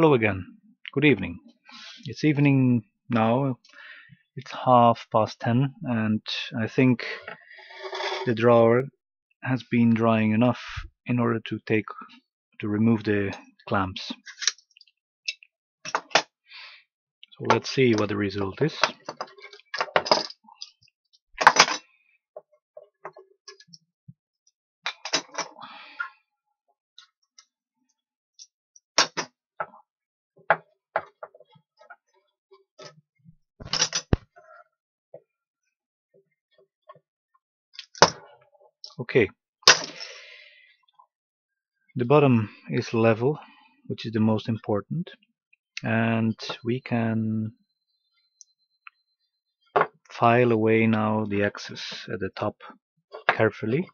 Hello again. Good evening. It's evening now. It's 10:30, and I think the drawer has been drying enough in order to remove the clamps. So let's see what the result is. Okay, the bottom is level, which is the most important, and we can file away now the excess at the top carefully.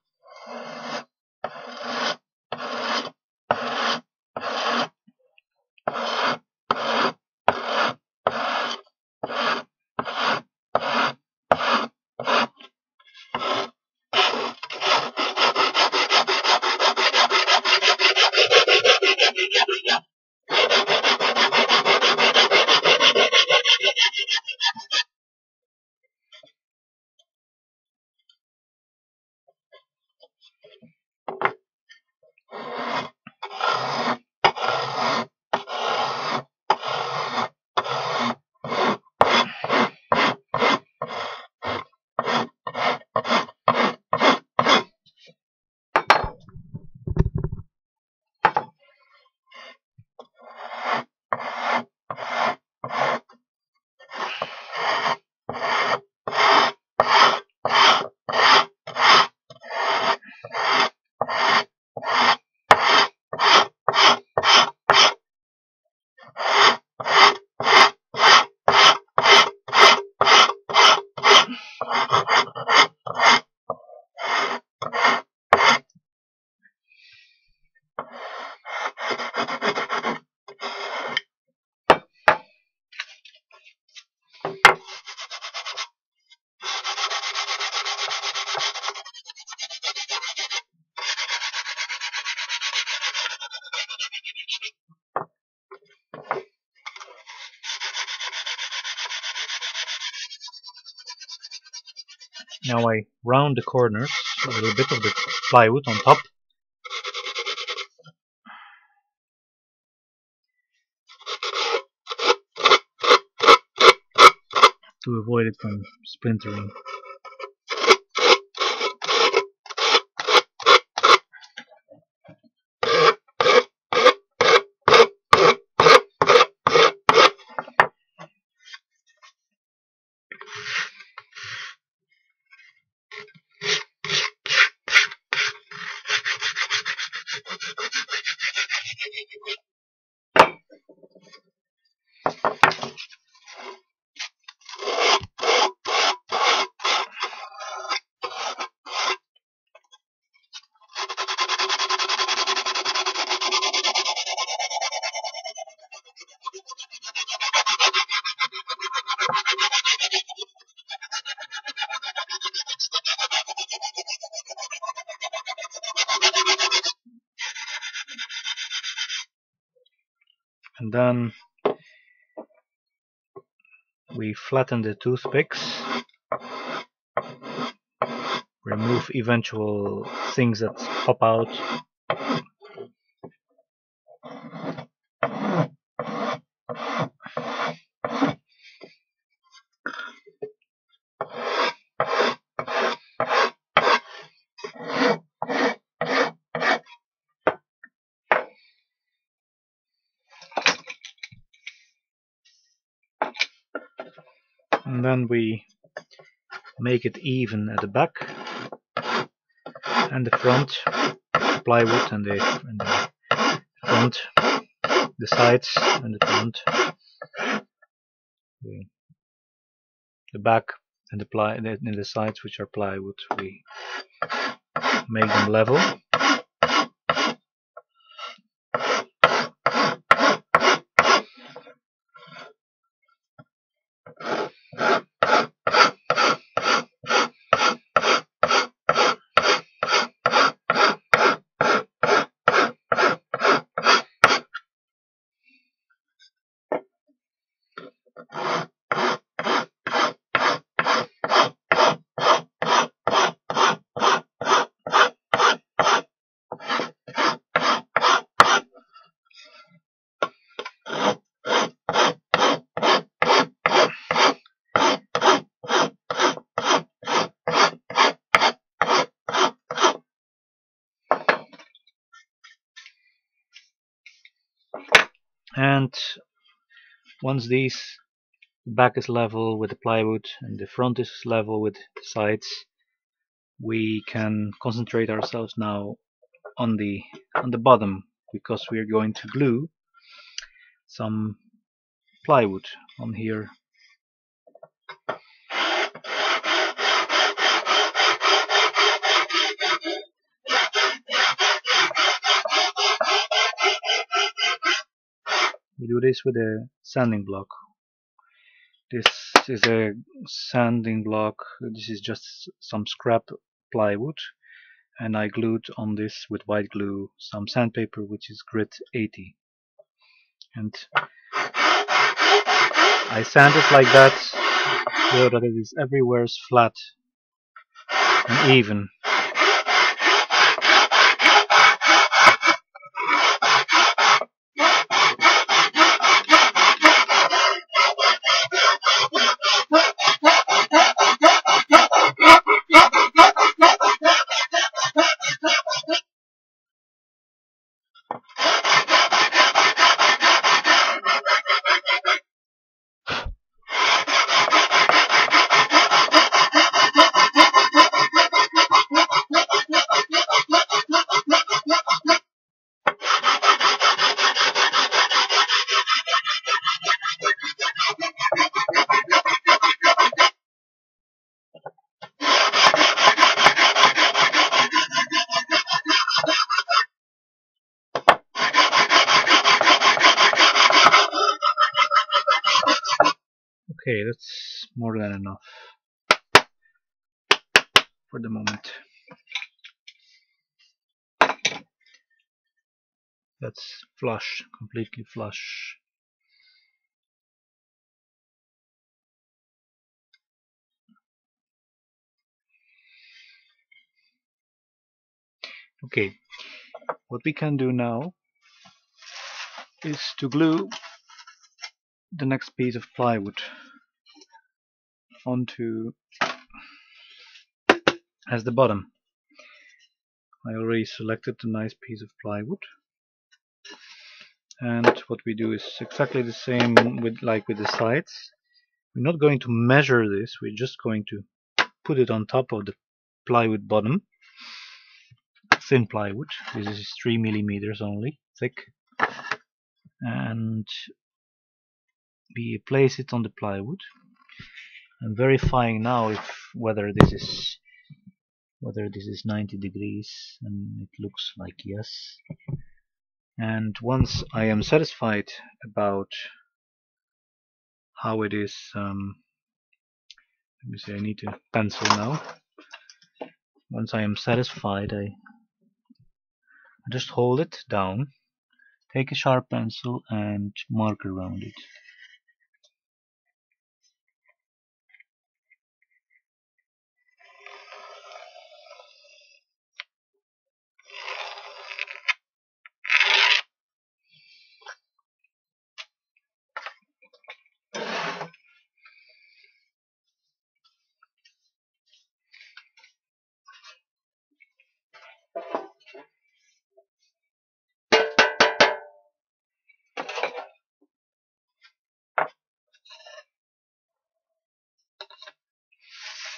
Now I round the corners, a little bit of the plywood on top. To avoid it from splintering. And then we flatten the toothpicks, remove eventual things that pop out. And then we make it even at the back and the front, plywood and the front, the sides and the front, the back and the sides, which are plywood, we make them level. And once the back is level with the plywood and the front is level with the sides, we can concentrate ourselves now on the bottom, because we are going to glue some plywood on here. We do this with a sanding block. This is a sanding block. This is just some scrap plywood, and I glued on this with white glue some sandpaper, which is grit 80. And I sand it like that so that it is everywhere flat and even. Okay, that's more than enough for the moment. That's flush, completely flush. Okay, what we can do now is to glue the next piece of plywood onto as the bottom. I already selected a nice piece of plywood, and what we do is exactly the same with the sides. We're not going to measure this, we're just going to put it on top of the plywood bottom. Thin plywood, this is 3 millimeters only thick, and we place it on the plywood. I'm verifying now whether this is 90 degrees, and it looks like yes. And once I am satisfied about how it is, let me see, I need to pencil now. Once I am satisfied, I just hold it down, take a sharp pencil and mark around it.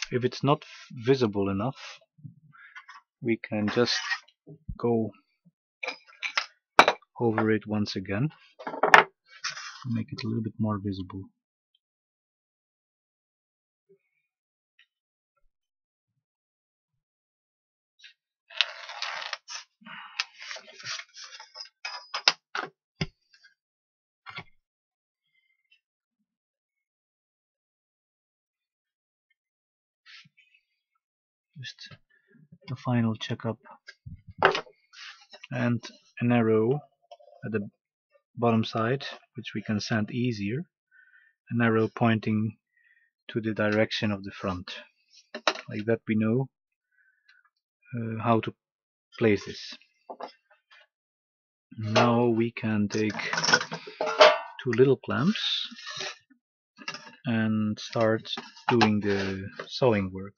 If it's not visible enough, we can just go over it once again, make it a little bit more visible. Just a final checkup, and an arrow at the bottom side, which we can sand easier, an arrow pointing to the direction of the front. Like that we know how to place this. Now we can take 2 little clamps and start doing the sewing work.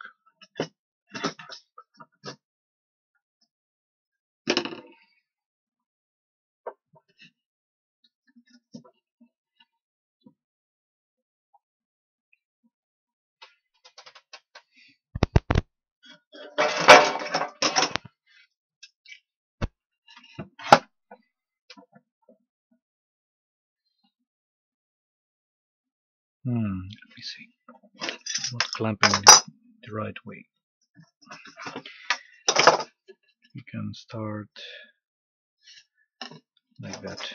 Let me see. Not clamping the right way. We can start like that.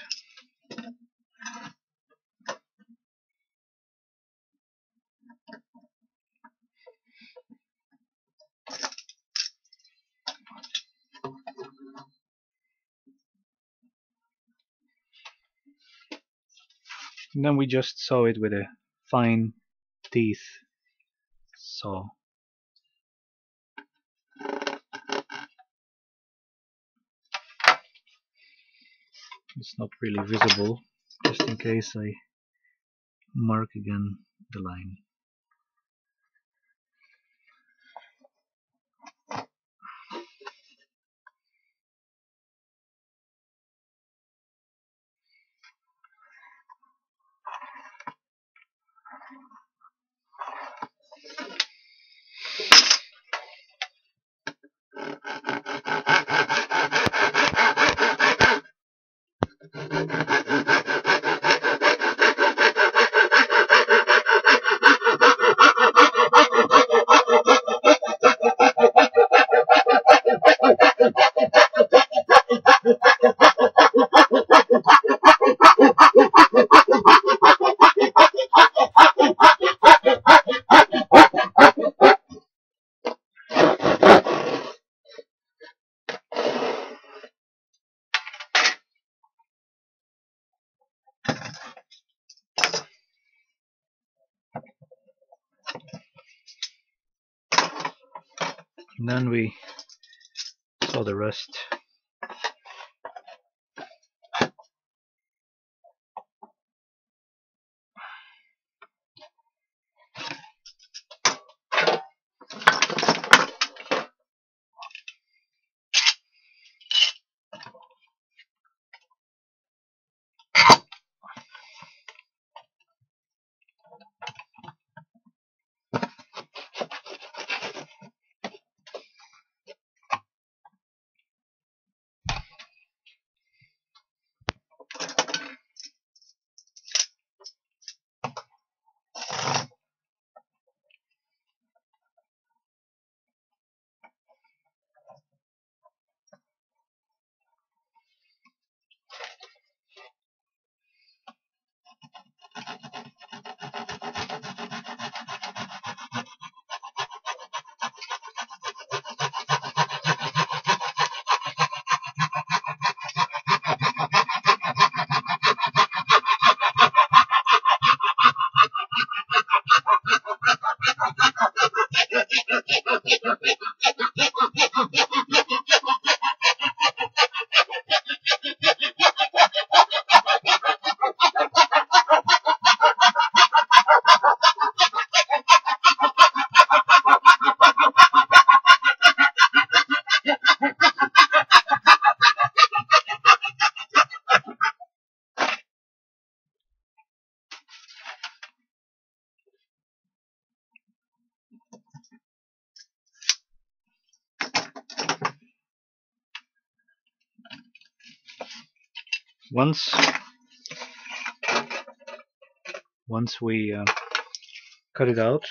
And then we just saw it with a fine teeth saw. It's not really visible, just in case I mark again the line. And then we saw the rest. Once we cut it out,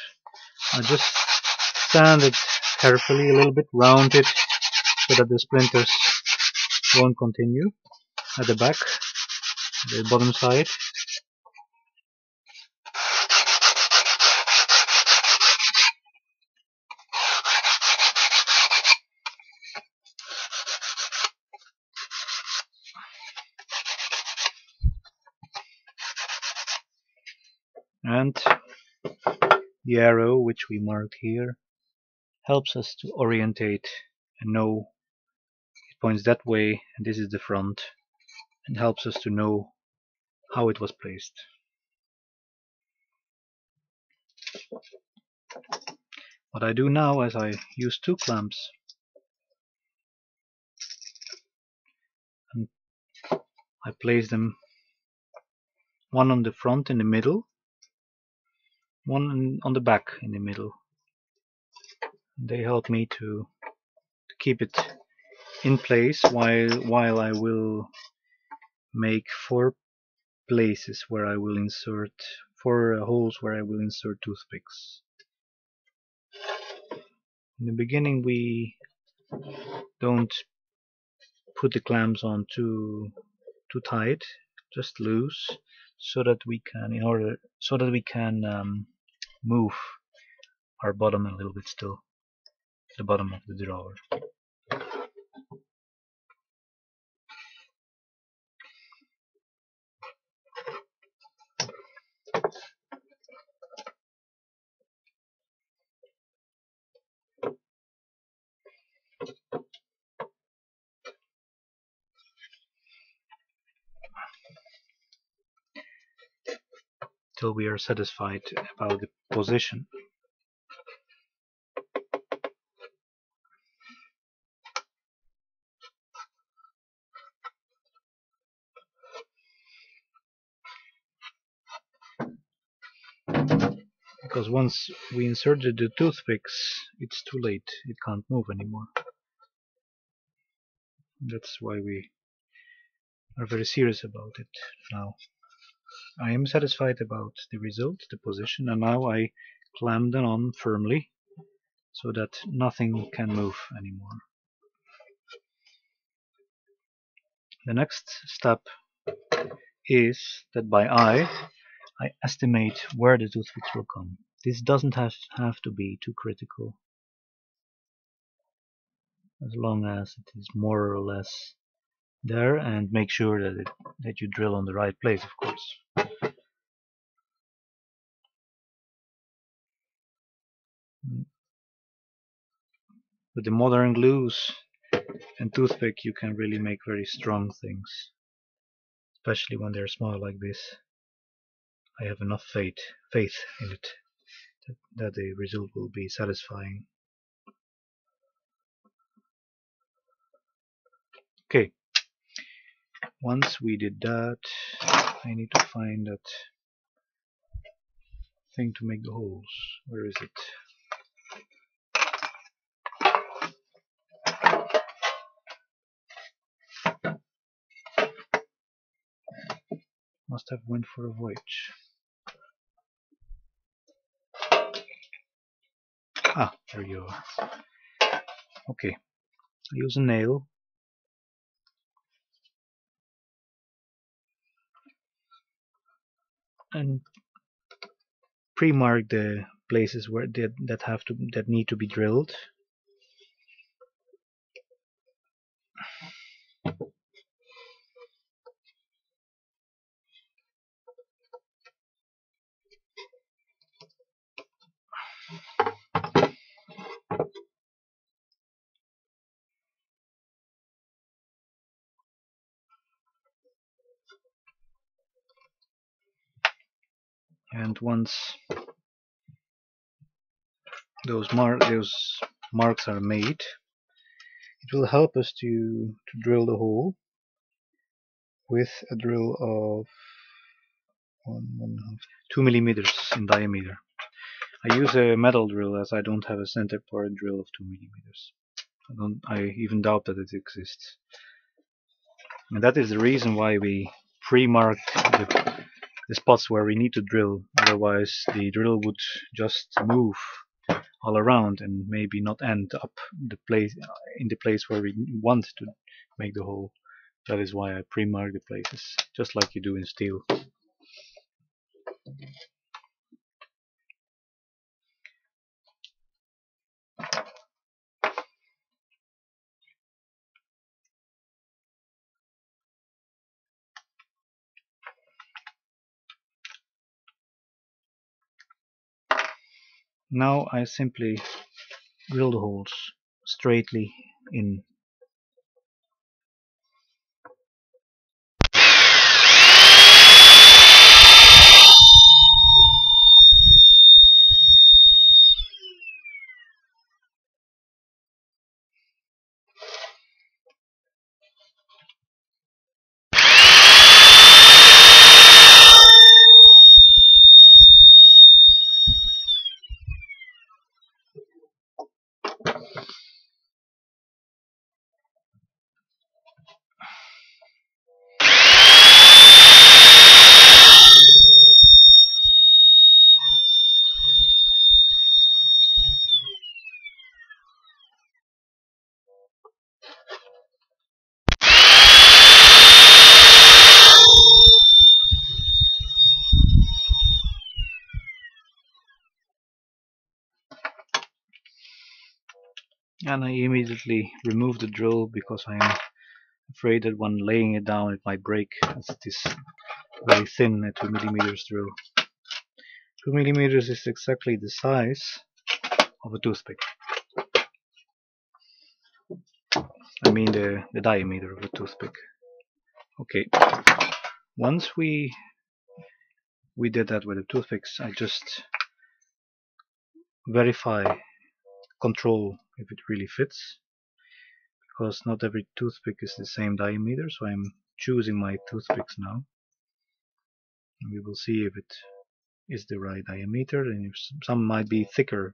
I just sand it carefully a little bit, round it so that the splinters won't continue at the back, the bottom side. And the arrow which we marked here helps us to orientate and know it points that way and this is the front, and helps us to know how it was placed. What I do now is I use two clamps and I place them, one on the front in the middle, one on the back in the middle. They help me to keep it in place while I will make 4 places where I will insert for holes where I will insert toothpicks. In the beginning we don't put the clamps on too tight, just loose, so that we can move our bottom a little bit still, the bottom of the drawer. Till we are satisfied about the position. Because once we inserted the toothpicks, it's too late, it can't move anymore. That's why we are very serious about it now. I am satisfied about the result, the position, and now I clamp them on firmly so that nothing can move anymore. The next step is that by eye I estimate where the toothpicks will come. This doesn't have to be too critical, as long as it is more or less there, and make sure that you drill on the right place, of course. With the modern glues and toothpick you can really make very strong things, especially when they're small like this. I have enough faith in it that the result will be satisfying. Okay, once we did that, I need to find that thing to make the holes. Where is it? Must have went for a voyage. Ah, there you are. Okay, I use a nail and pre-mark the places where that need to be drilled. And once those marks are made, it will help us to drill the hole with a drill of 2 millimeters in diameter. I use a metal drill as I don't have a center part drill of 2 millimeters. I even doubt that it exists. And that is the reason why we pre-mark the spots where we need to drill. Otherwise the drill would just move all around and maybe not end up in the place where we want to make the hole. That is why I pre-mark the places, just like you do in steel. Now I simply drill the holes straightly in. and I immediately remove the drill because I am afraid that when laying it down it might break, as it is very thin, a 2 mm drill. 2 mm is exactly the size of a toothpick. I mean the diameter of a toothpick. Okay, once we did that with the toothpicks, I just verify, control if it really fits, because not every toothpick is the same diameter, so I'm choosing my toothpicks now. And we will see if it is the right diameter, and if some might be thicker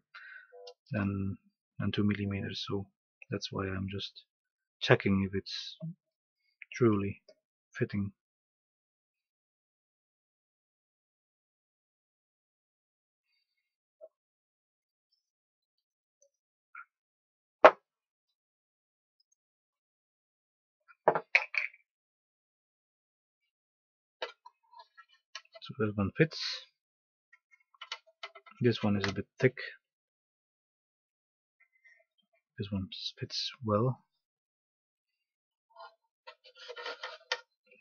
than 2 mm, so that's why I'm just checking if it's truly fitting. So this one fits. This one is a bit thick. This one fits well.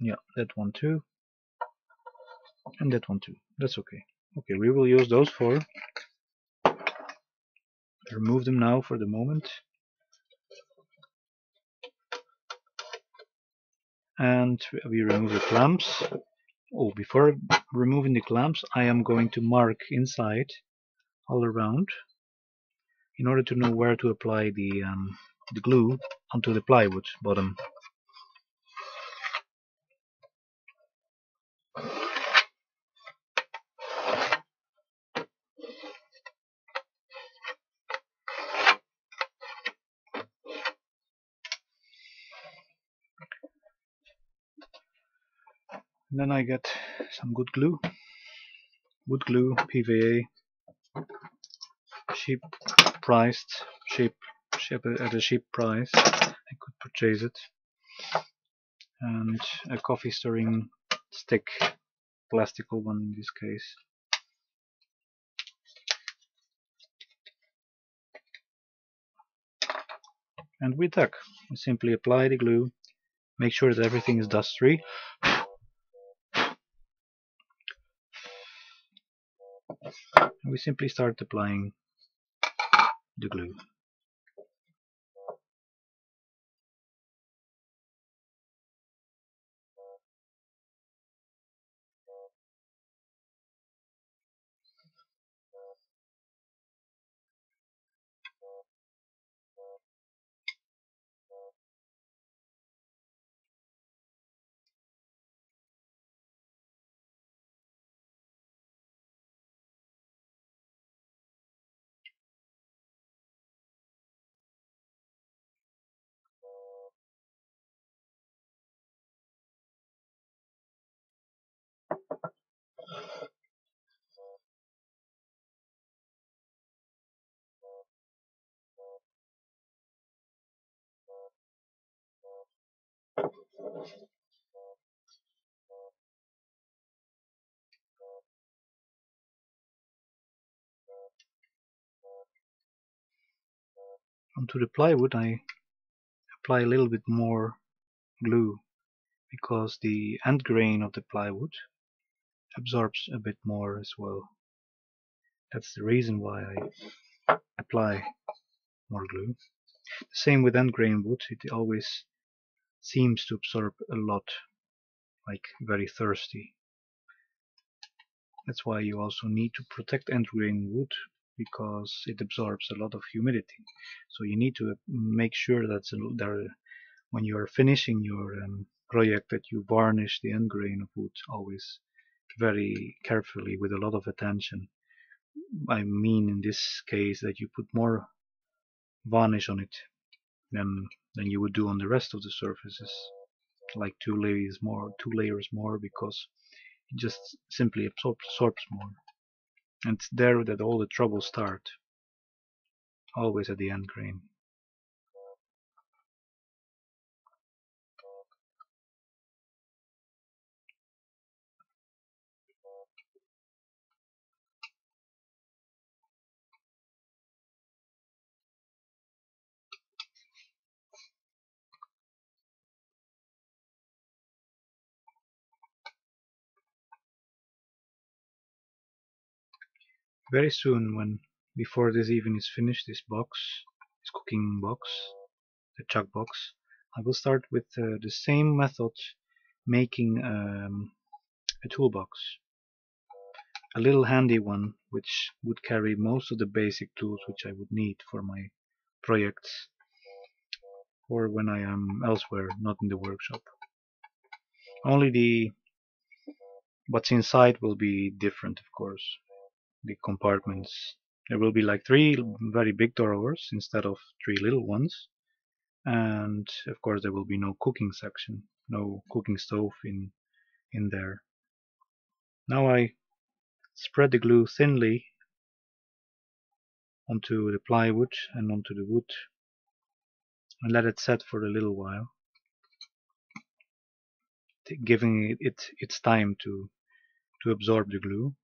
Yeah, that one too. And that one too. That's okay. Okay, we will use those four. Remove them now for the moment. And we remove the clamps. Oh, before removing the clamps, I am going to mark inside all around in order to know where to apply the glue onto the plywood bottom. And then I get some good glue, wood glue, PVA, cheap priced, cheap at a cheap price. I could purchase it, and a coffee stirring stick, plastical one in this case. And we tack. We simply apply the glue, make sure that everything is dust free. And we simply start applying the glue. Onto the plywood I apply a little bit more glue because the end grain of the plywood absorbs a bit more as well. That's the reason why I apply more glue. The same with end grain wood, it always seems to absorb a lot, like very thirsty. That's why you also need to protect end grain wood, because it absorbs a lot of humidity. So you need to make sure that when you are finishing your project, that you varnish the end grain of wood always very carefully with a lot of attention. I mean in this case that you put more varnish on it than you would do on the rest of the surfaces, like 2 layers more, because it just simply absorbs more. And it's there that all the troubles start, always at the end grain. very soon, when before this even is finished, this cooking box, the Chuckbox, I will start with the same method, making a toolbox, a little handy one, which would carry most of the basic tools which I would need for my projects, or when I am elsewhere, not in the workshop. Only the what's inside will be different, of course. The compartments. There will be like three very big drawers instead of three little ones. And of course there will be no cooking section, no cooking stove in there. Now I spread the glue thinly onto the plywood and onto the wood and let it set for a little while, giving it its time to absorb the glue.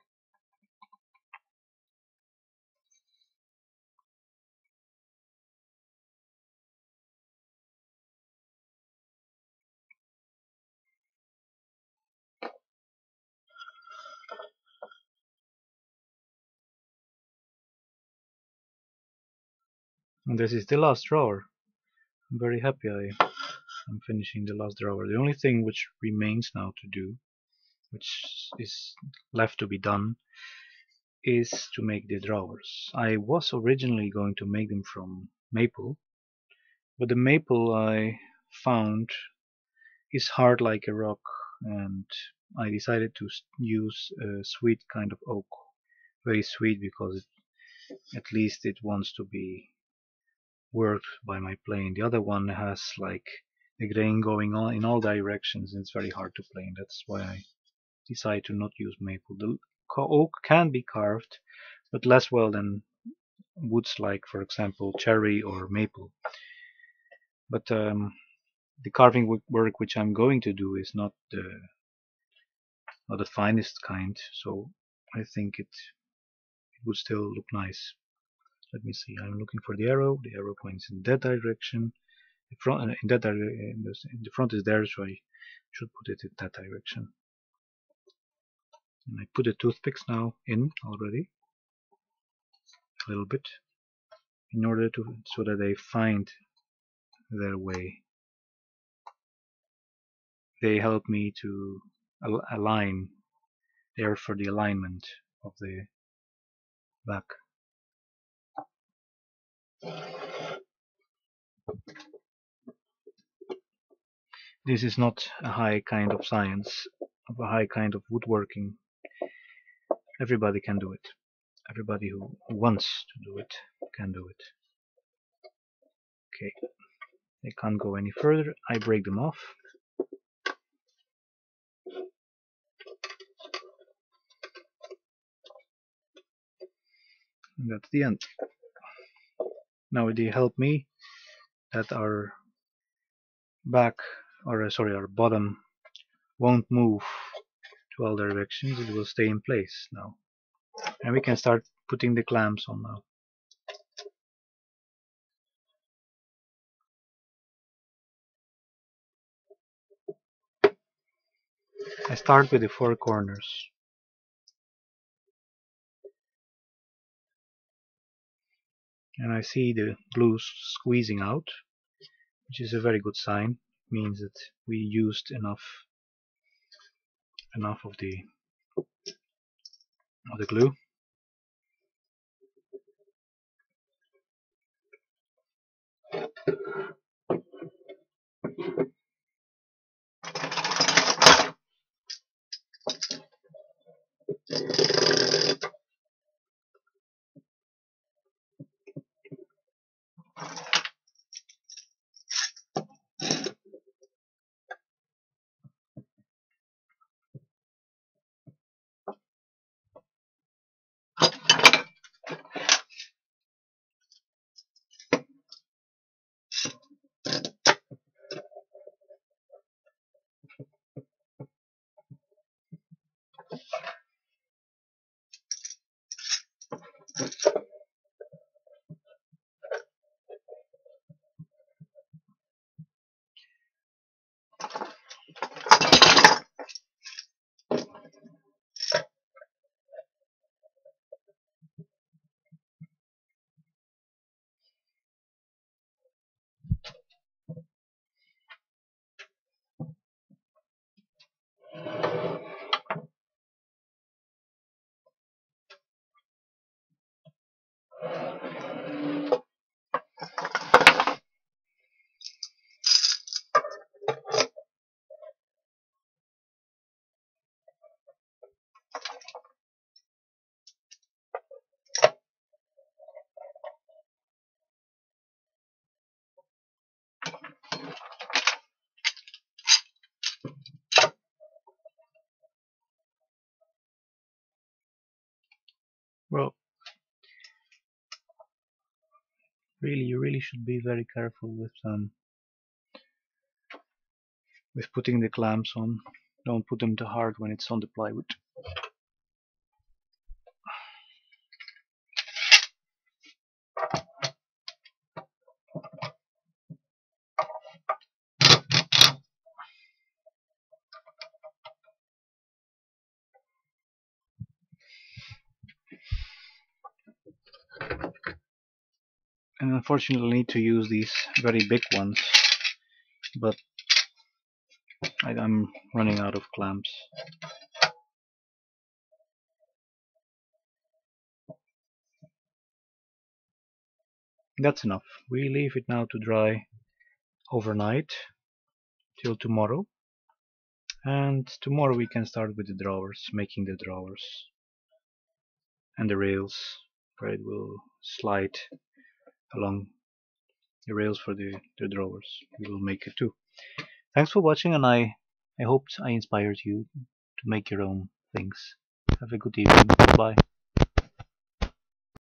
And this is the last drawer. I'm very happy I'm finishing the last drawer. The only thing which remains now to do, which is left to be done, is to make the drawers. I was originally going to make them from maple, but the maple I found is hard like a rock, and I decided to use a sweet kind of oak. Very sweet because at least it wants to be worked by my plane. The other one has like the grain going on in all directions, and it's very hard to plane. That's why I decided to not use maple. The oak can be carved, but less well than woods like, for example, cherry or maple. But the carving work which I'm going to do is not the finest kind, so I think it would still look nice. Let me see. I'm looking for the arrow. The arrow points in that direction. The front in that direction. The front is there, so I should put it in that direction. And I put the toothpicks now in already a little bit in order to so that they find their way. They help me to align. They are for the alignment of the back. This is not a high kind of science, of a high kind of woodworking. Everybody can do it. Everybody who wants to do it can do it. Okay, they can't go any further. I break them off. And that's the end. Now they help me that our back, or sorry, our bottom won't move to all directions. It will stay in place now. And we can start putting the clamps on now. I start with the four corners. And I see the glue squeezing out, which is a very good sign. It means that we used enough of the glue. Well, you really should be very careful with putting the clamps on. Don't put them too hard when it's on the plywood. And unfortunately, I need to use these very big ones, but I'm running out of clamps. That's enough. We leave it now to dry overnight till tomorrow, and tomorrow we can start with the drawers, making the drawers and the rails where it will slide along the rails for the drawers. We will make it too. Thanks for watching, and I hoped I inspired you to make your own things. Have a good evening. Bye.